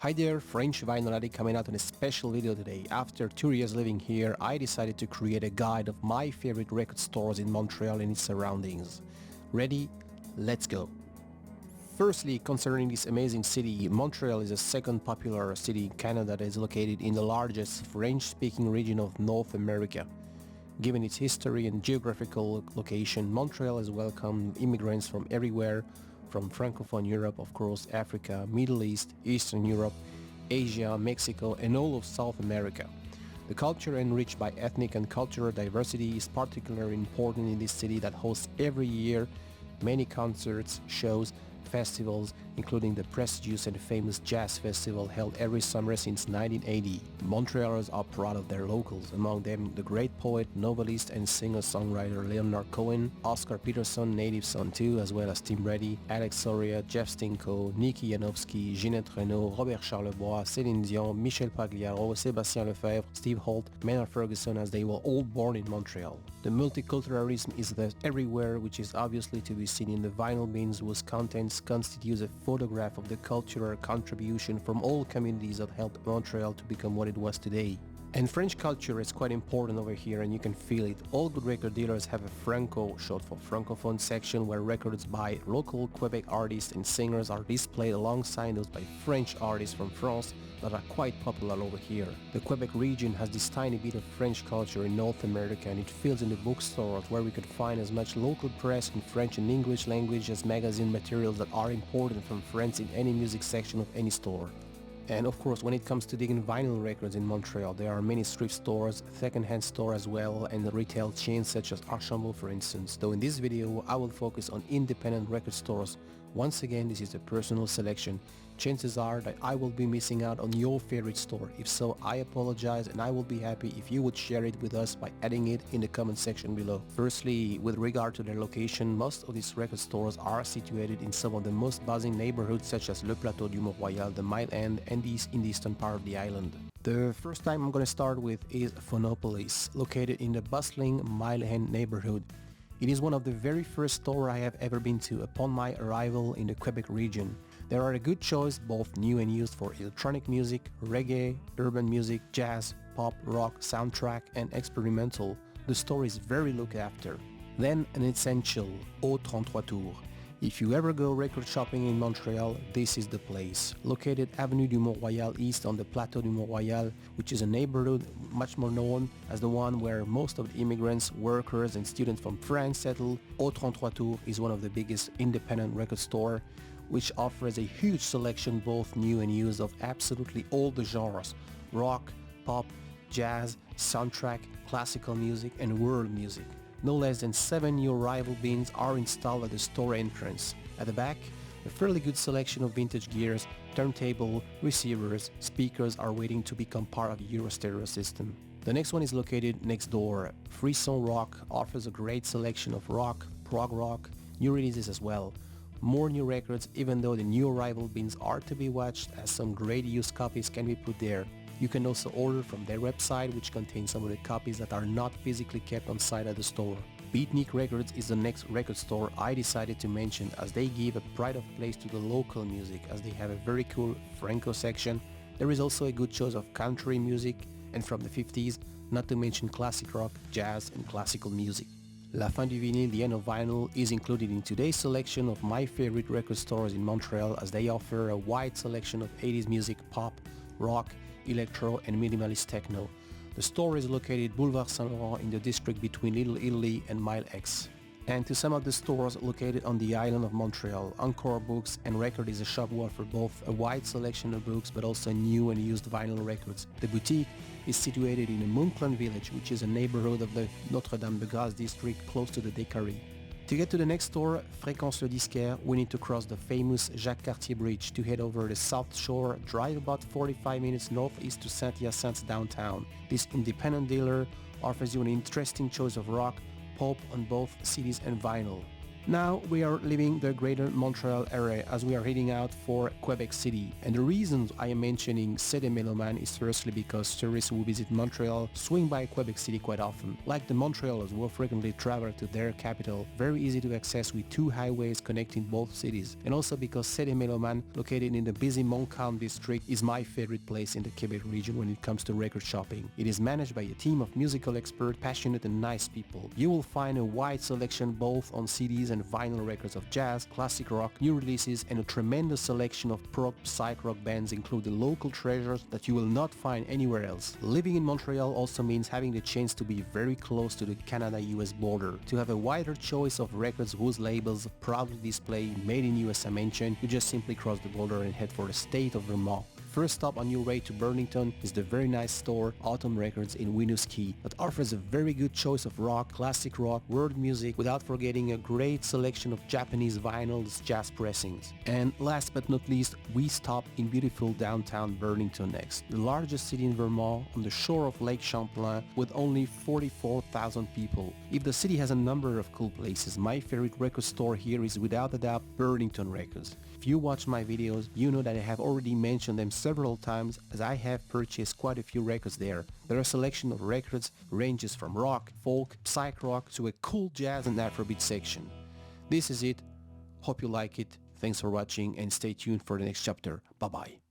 Hi there, French vinyl addict coming out on a special video today. After 2 years living here, I decided to create a guide of my favorite record stores in Montreal and its surroundings. Ready? Let's go. Firstly, concerning this amazing city, Montreal is the second popular city in Canada that is located in the largest French-speaking region of North America. Given its history and geographical location, Montreal has welcomed immigrants from everywhere, from Francophone Europe, of course, Africa, Middle East, Eastern Europe, Asia, Mexico, and all of South America. The culture enriched by ethnic and cultural diversity is particularly important in this city that hosts every year many concerts, shows, festivals, including the prestigious and famous Jazz Festival held every summer since 1980. Montrealers are proud of their locals, among them the great poet, novelist and singer-songwriter Leonard Cohen, Oscar Peterson, native son too, as well as Tim Reddy, Alex Soria, Jeff Stinko, Nicky Janowski, Ginette Renault, Robert Charlebois, Céline Dion, Michel Pagliaro, Sébastien Lefebvre, Steve Holt, Maynard Ferguson, as they were all born in Montreal. The multiculturalism is there everywhere, which is obviously to be seen in the vinyl bins whose contents constitutes a photograph of the cultural contribution from all communities that helped Montreal to become what it was today. And French culture is quite important over here, and you can feel it. All good record dealers have a Franco, short for Francophone, section where records by local Quebec artists and singers are displayed alongside those by French artists from France that are quite popular over here. The Quebec region has this tiny bit of French culture in North America, and it fills in the bookstores where we could find as much local press in French and English language as magazine materials that are important from France in any music section of any store. And of course, when it comes to digging vinyl records in Montreal, there are many thrift stores, second-hand stores as well, and retail chains such as Archambault, for instance. Though in this video, I will focus on independent record stores. Once again, this is a personal selection. Chances are that I will be missing out on your favorite store. If so, I apologize, and I will be happy if you would share it with us by adding it in the comment section below. Firstly, with regard to their location, most of these record stores are situated in some of the most buzzing neighborhoods such as Le Plateau du Mont-Royal, the Mile End, and in the eastern part of the island. The first time I'm going to start with is Phonopolis, located in the bustling Mile End neighborhood. It is one of the very first stores I have ever been to upon my arrival in the Quebec region. There are a good choice, both new and used, for electronic music, reggae, urban music, jazz, pop, rock, soundtrack, and experimental. The store is very looked after. Then an essential, Au 33 Tours. If you ever go record shopping in Montreal, this is the place. Located Avenue du Mont-Royal East on the Plateau du Mont-Royal, which is a neighborhood much more known as the one where most of the immigrants, workers and students from France settle, Au 33 Tours is one of the biggest independent record stores, which offers a huge selection, both new and used, of absolutely all the genres: rock, pop, jazz, soundtrack, classical music and world music. No less than 7 new arrival bins are installed at the store entrance. At the back, a fairly good selection of vintage gears, turntable, receivers, speakers are waiting to become part of the Euro stereo system. The next one is located next door. Freeson Rock offers a great selection of rock, prog rock, new releases as well. More new records, even though the new arrival bins are to be watched, as some great used copies can be put there. You can also order from their website, which contains some of the copies that are not physically kept on site at the store. Beatnick Records is the next record store I decided to mention, as they give a pride of place to the local music, as they have a very cool Franco section. There is also a good choice of country music and from the 50s, not to mention classic rock, jazz and classical music. La Fin du Vinyle, the end of vinyl, is included in today's selection of my favorite record stores in Montreal, as they offer a wide selection of 80s music, pop, rock, electro and minimalist techno. The store is located Boulevard Saint-Laurent in the district between Little Italy and Mile X. And to some of the stores located on the island of Montreal, Encore Books and Record is a shop who offer both a wide selection of books but also new and used vinyl records. The boutique is situated in the Moncton village, which is a neighborhood of the Notre-Dame-de-Grâce district close to the Décarie. To get to the next store, Fréquences Disquaire, we need to cross the famous Jacques Cartier Bridge to head over the South Shore, drive about 45 minutes northeast to Saint-Hyacinthe downtown. This independent dealer offers you an interesting choice of rock, pop on both CDs and vinyl. Now we are leaving the greater Montreal area as we are heading out for Quebec City. And the reason I am mentioning Mélomane is firstly because tourists who visit Montreal swing by Quebec City quite often. Like the Montrealers who frequently travel to their capital, very easy to access with two highways connecting both cities. And also because Mélomane, located in the busy Montcalm district, is my favorite place in the Quebec region when it comes to record shopping. It is managed by a team of musical experts, passionate and nice people. You will find a wide selection both on CDs and vinyl records of jazz, classic rock, new releases, and a tremendous selection of prog psych rock bands including local treasures that you will not find anywhere else. Living in Montreal also means having the chance to be very close to the Canada-US border. To have a wider choice of records whose labels proudly display Made in US I mentioned, you just simply cross the border and head for the state of Vermont. First stop on your way to Burlington is the very nice store Autumn Records in Winooski that offers a very good choice of rock, classic rock, world music without forgetting a great selection of Japanese vinyls, jazz pressings. And last but not least, we stop in beautiful downtown Burlington next, the largest city in Vermont on the shore of Lake Champlain with only 44,000 people. If the city has a number of cool places, my favorite record store here is without a doubt Burlington Records. If you watch my videos, you know that I have already mentioned them several times as I have purchased quite a few records there. There are a selection of records ranges from rock, folk, psych rock to a cool jazz and Afrobeat section. This is it. Hope you like it. Thanks for watching and stay tuned for the next chapter. Bye bye.